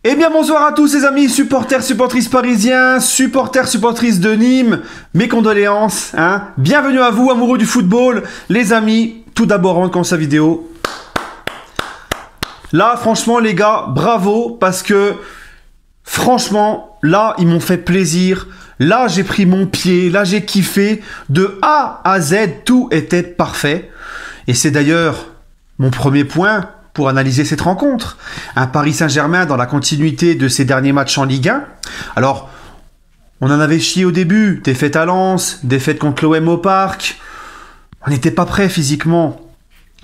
Eh bien bonsoir à tous les amis, supporters, supportrices parisiens, supporters, supportrices de Nîmes, mes condoléances, hein. Bienvenue à vous, amoureux du football, les amis. Tout d'abord, on commence la vidéo. Là, franchement, les gars, bravo, parce que, franchement, là, ils m'ont fait plaisir. Là, j'ai pris mon pied, là, j'ai kiffé. De A à Z, tout était parfait. Et c'est d'ailleurs mon premier point pour analyser cette rencontre. Un Paris Saint-Germain dans la continuité de ses derniers matchs en Ligue 1. Alors, on en avait chié au début. Défaite à Lens, défaite contre l'OM au Parc. On n'était pas prêts physiquement.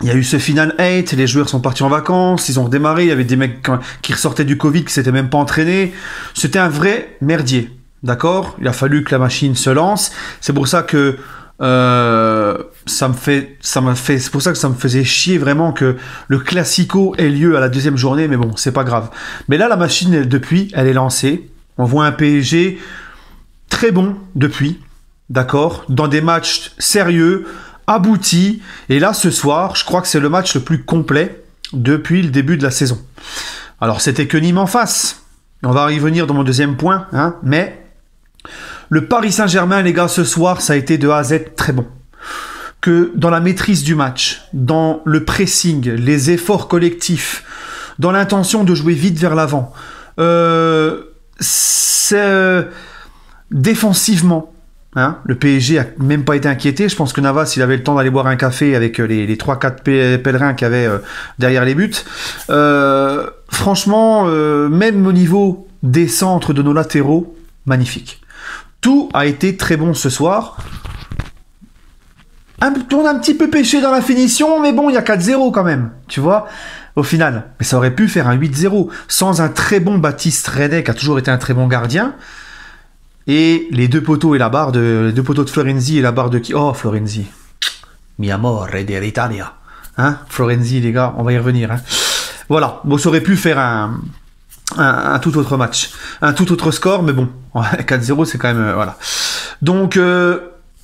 Il y a eu ce Final 8, les joueurs sont partis en vacances, ils ont redémarré, il y avait des mecs qui ressortaient du Covid, qui s'étaient même pas entraînés. C'était un vrai merdier, d'accord? Il a fallu que la machine se lance. C'est pour ça que c'est pour ça que ça me faisait chier vraiment que le Classico ait lieu à la deuxième journée, mais bon, c'est pas grave. Mais là, la machine, depuis, elle est lancée. On voit un PSG très bon depuis, d'accord? Dans des matchs sérieux, aboutis. Et là, ce soir, je crois que c'est le match le plus complet depuis le début de la saison. Alors, c'était que Nîmes en face. On va y revenir dans mon deuxième point, hein, mais le Paris Saint-Germain, les gars, ce soir, ça a été de A à Z très bon. Que dans la maîtrise du match, dans le pressing, les efforts collectifs, dans l'intention de jouer vite vers l'avant, défensivement, hein, le PSG a même pas été inquiété. Je pense que Navas, il avait le temps d'aller boire un café avec les 3-4 pèlerins qu'il y avait derrière les buts. Franchement, même au niveau des centres de nos latéraux, magnifique. Tout a été très bon ce soir. On a un petit peu pêché dans la finition, mais bon, il y a 4-0 quand même, tu vois, au final. Mais ça aurait pu faire un 8-0, sans un très bon Baptiste Redet, qui a toujours été un très bon gardien. Et les deux poteaux de Florenzi et la barre de qui? Oh, Florenzi. Mi amore dell'Italia. Hein, Florenzi, les gars, on va y revenir. Hein. Voilà, bon, ça aurait pu faire un tout autre match, un tout autre score, mais bon, 4-0, c'est quand même... voilà. Donc,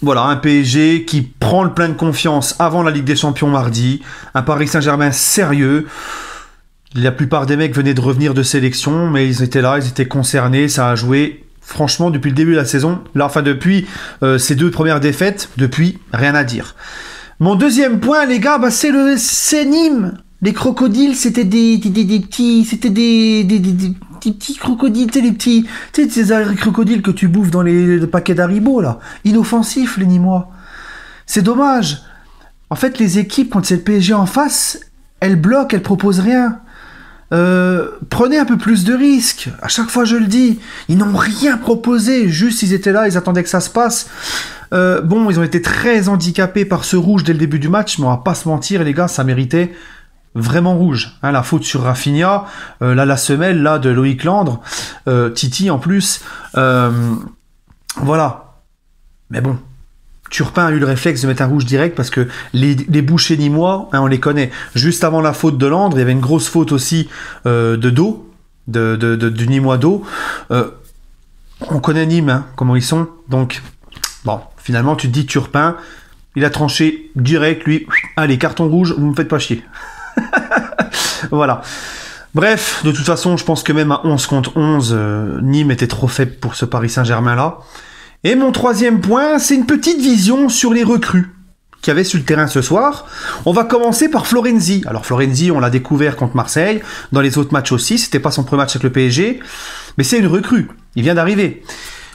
voilà, un PSG qui prend le plein de confiance avant la Ligue des Champions mardi, un Paris Saint-Germain sérieux. La plupart des mecs venaient de revenir de sélection, mais ils étaient là, ils étaient concernés, ça a joué... Franchement, depuis le début de la saison, là, enfin depuis ces deux premières défaites, depuis, rien à dire. Mon deuxième point, les gars, bah, c'est Nîmes. Les crocodiles, c'était des petits crocodiles, tu sais, ces crocodiles que tu bouffes dans les paquets d'Haribo, là. Inoffensifs, les Nîmois. C'est dommage. En fait, les équipes, quand c'est le PSG en face, elles bloquent, elles proposent rien. Prenez un peu plus de risques. À chaque fois, je le dis. Ils n'ont rien proposé. Juste, ils étaient là, ils attendaient que ça se passe. Bon, ils ont été très handicapés par ce rouge dès le début du match, mais on va pas se mentir, les gars, ça méritait vraiment rouge. Hein, la faute sur Rafinha, là, la semelle là, de Loïc Landre, Titi en plus. Voilà. Mais bon. Turpin a eu le réflexe de mettre un rouge direct parce que les bouchers nîmois, hein, on les connaît. Juste avant la faute de Landre, il y avait une grosse faute aussi de dos, du Nîmois d'eau. On connaît Nîmes, hein, comment ils sont. Donc, bon, finalement, tu te dis Turpin, il a tranché direct, lui. Allez, carton rouge, vous me faites pas chier. Voilà. Bref, de toute façon, je pense que même à 11 contre 11, Nîmes était trop faible pour ce Paris Saint-Germain-là. Et mon troisième point, c'est une petite vision sur les recrues qu'il y avait sur le terrain ce soir. On va commencer par Florenzi. Alors Florenzi, on l'a découvert contre Marseille, dans les autres matchs aussi, c'était pas son premier match avec le PSG, mais c'est une recrue, il vient d'arriver.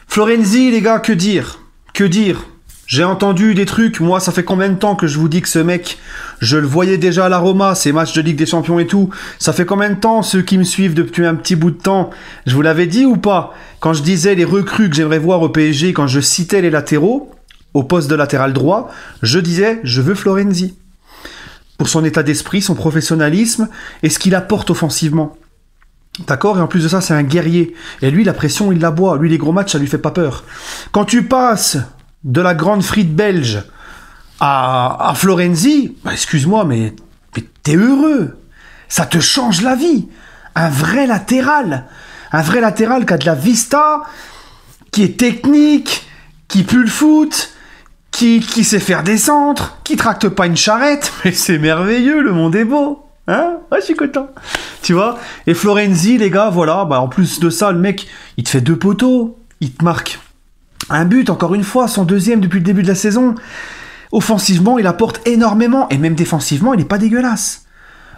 Florenzi, les gars, que dire? Que dire? J'ai entendu des trucs, moi ça fait combien de temps que je vous dis que ce mec, je le voyais déjà à la Roma, ses matchs de Ligue des Champions et tout, ça fait combien de temps ceux qui me suivent depuis un petit bout de temps, je vous l'avais dit ou pas? Quand je disais les recrues que j'aimerais voir au PSG, quand je citais les latéraux, au poste de latéral droit, je disais je veux Florenzi. Pour son état d'esprit, son professionnalisme et ce qu'il apporte offensivement. D'accord? Et en plus de ça, c'est un guerrier. Et lui, la pression, il la boit. Lui, les gros matchs, ça lui fait pas peur. Quand tu passes de la grande frite belge à Florenzi, bah excuse-moi, mais t'es heureux. Ça te change la vie. Un vrai latéral qui a de la vista, qui est technique, qui pue le foot, qui sait faire des centres, qui tracte pas une charrette. Mais c'est merveilleux, le monde est beau. Hein? Ouais, je suis content. Tu vois? Et Florenzi, les gars, voilà, bah en plus de ça, le mec, il te fait 2 poteaux, il te marque un but, encore une fois, son deuxième depuis le début de la saison. Offensivement, il apporte énormément, et même défensivement, il est pas dégueulasse.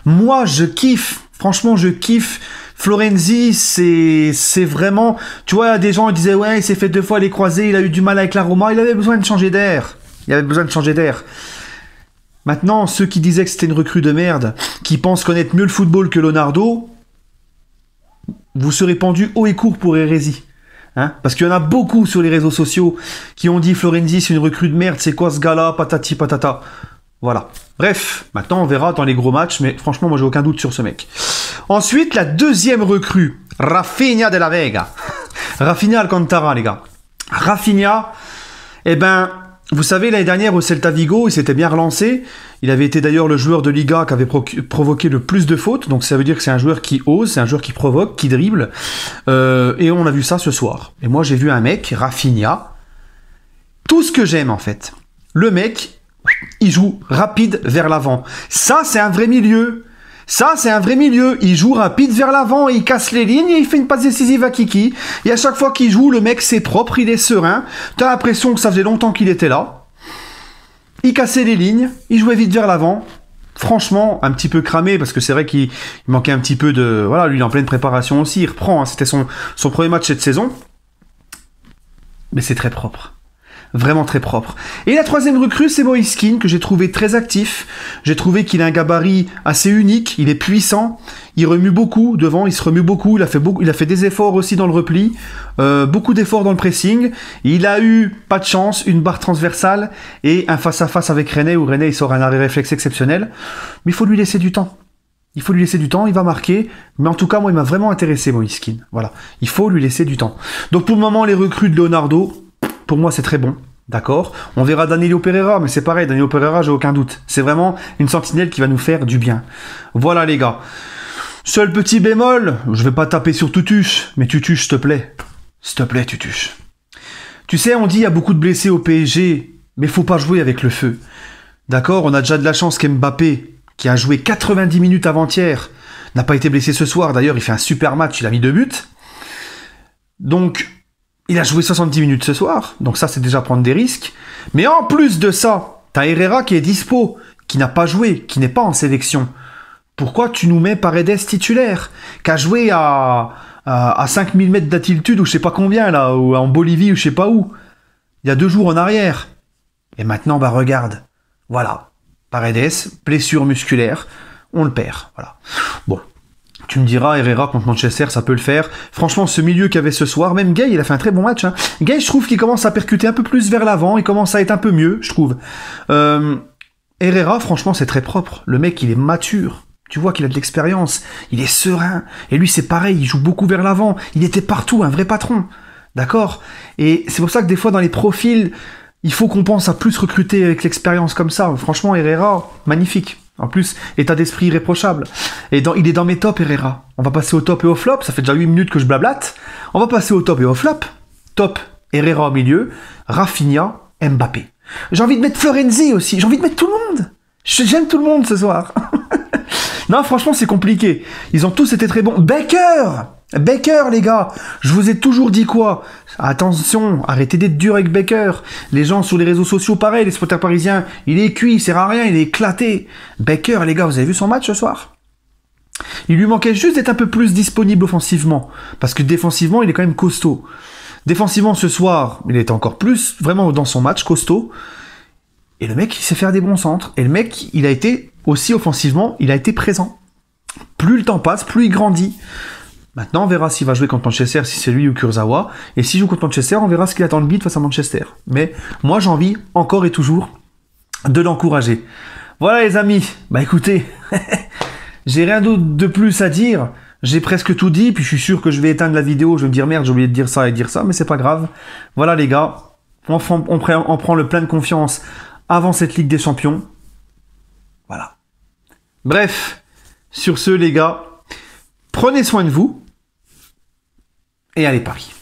Moi, je kiffe, franchement, je kiffe. Florenzi, c'est vraiment... Tu vois, des gens ils disaient, ouais, il s'est fait 2 fois les croisés, il a eu du mal avec la Roma, il avait besoin de changer d'air. Il avait besoin de changer d'air. Maintenant, ceux qui disaient que c'était une recrue de merde, qui pensent connaître mieux le football que Leonardo, vous serez pendus haut et court pour hérésie. Hein, parce qu'il y en a beaucoup sur les réseaux sociaux qui ont dit Florenzi c'est une recrue de merde, c'est quoi ce gars-là, patati patata. Voilà. Bref, maintenant on verra dans les gros matchs, mais franchement moi j'ai aucun doute sur ce mec. Ensuite, la deuxième recrue, Rafinha de la Vega. Rafinha Alcantara, les gars. Rafinha, eh ben, vous savez, l'année dernière au Celta Vigo, il s'était bien relancé. Il avait été d'ailleurs le joueur de Liga qui avait provoqué le plus de fautes. Donc ça veut dire que c'est un joueur qui ose, c'est un joueur qui provoque, qui dribble. Et on a vu ça ce soir. Et moi j'ai vu un mec, Rafinha, tout ce que j'aime en fait. Le mec, il joue rapide vers l'avant. Ça c'est un vrai milieu. Ça, c'est un vrai milieu. Il joue rapide vers l'avant, il casse les lignes et il fait une passe décisive à Kiki. Et à chaque fois qu'il joue, le mec, c'est propre, il est serein. T'as l'impression que ça faisait longtemps qu'il était là. Il cassait les lignes, il jouait vite vers l'avant. Franchement, un petit peu cramé, parce que c'est vrai qu'il manquait un petit peu de... Voilà, lui, il est en pleine préparation aussi. Il reprend, hein. C'était son premier match cette saison. Mais c'est très propre. Vraiment très propre. Et la troisième recrue, c'est Moïse Kean, que j'ai trouvé très actif. J'ai trouvé qu'il a un gabarit assez unique, il est puissant, il remue beaucoup devant, il se remue beaucoup, il a fait des efforts aussi dans le repli, beaucoup d'efforts dans le pressing. Il a eu, pas de chance, une barre transversale et un face-à-face avec René, où René il sort un arrêt réflexe exceptionnel. Mais il faut lui laisser du temps. Il faut lui laisser du temps, il va marquer. Mais en tout cas, moi, il m'a vraiment intéressé, Moïse Kean. Voilà. Il faut lui laisser du temps. Donc pour le moment, les recrues de Leonardo, pour moi, c'est très bon. D'accord? On verra Danilo Pereira, mais c'est pareil, Danilo Pereira, j'ai aucun doute. C'est vraiment une sentinelle qui va nous faire du bien. Voilà, les gars. Seul petit bémol, je vais pas taper sur Tutuche, mais Tutuche, s'il te plaît. S'il te plaît, Tutuche. Tu sais, on dit il y a beaucoup de blessés au PSG, mais faut pas jouer avec le feu. D'accord? On a déjà de la chance qu'Mbappé, qui a joué 90 minutes avant-hier, n'a pas été blessé ce soir. D'ailleurs, il fait un super match, il a mis 2 buts. Donc... il a joué 70 minutes ce soir, donc ça c'est déjà prendre des risques. Mais en plus de ça, t'as Herrera qui est dispo, qui n'a pas joué, qui n'est pas en sélection. Pourquoi tu nous mets Paredes titulaire, qui a joué à 5000 mètres d'altitude ou je sais pas combien là, ou en Bolivie ou je sais pas où, il y a 2 jours en arrière. Et maintenant, bah regarde, voilà, Paredes, blessure musculaire, on le perd, voilà. Bon. Tu me diras, Herrera contre Manchester, ça peut le faire. Franchement, ce milieu qu'il y avait ce soir, même Gay, il a fait un très bon match. Hein. Gay, je trouve qu'il commence à percuter un peu plus vers l'avant, il commence à être un peu mieux, je trouve. Herrera, franchement, c'est très propre. Le mec, il est mature. Tu vois qu'il a de l'expérience. Il est serein. Et lui, c'est pareil, il joue beaucoup vers l'avant. Il était partout, un vrai patron. D'accord? Et c'est pour ça que des fois, dans les profils, il faut qu'on pense à plus recruter avec l'expérience comme ça. Franchement, Herrera, magnifique. En plus, état d'esprit irréprochable. Et il est dans mes tops, Herrera. On va passer au top et au flop. Ça fait déjà 8 minutes que je blablate. On va passer au top et au flop. Top, Herrera au milieu. Rafinha, Mbappé. J'ai envie de mettre Florenzi aussi. J'ai envie de mettre tout le monde. J'aime tout le monde ce soir. Non, franchement, c'est compliqué. Ils ont tous été très bons. Baker, les gars. Je vous ai toujours dit quoi? Attention, arrêtez d'être dur avec Baker. Les gens sur les réseaux sociaux, pareil, les supporters parisiens, il est cuit, il sert à rien, il est éclaté. Baker, les gars, vous avez vu son match ce soir? Il lui manquait juste d'être un peu plus disponible offensivement. Parce que défensivement, il est quand même costaud. Défensivement, ce soir, il était encore plus vraiment dans son match, costaud. Et le mec, il sait faire des bons centres. Et le mec, il a été aussi offensivement, il a été présent. Plus le temps passe, plus il grandit. Maintenant, on verra s'il va jouer contre Manchester, si c'est lui ou Kurzawa. Et s'il joue contre Manchester, on verra ce qu'il attend le beat face à Manchester. Mais moi, j'ai envie, encore et toujours, de l'encourager. Voilà les amis. Bah écoutez, j'ai rien d'autre de plus à dire. J'ai presque tout dit, puis je suis sûr que je vais éteindre la vidéo. Je vais me dire merde, j'ai oublié de dire ça et dire ça, mais c'est pas grave. Voilà les gars, on prend le plein de confiance avant cette Ligue des Champions. Voilà. Bref, sur ce les gars, prenez soin de vous. Et allez Paris.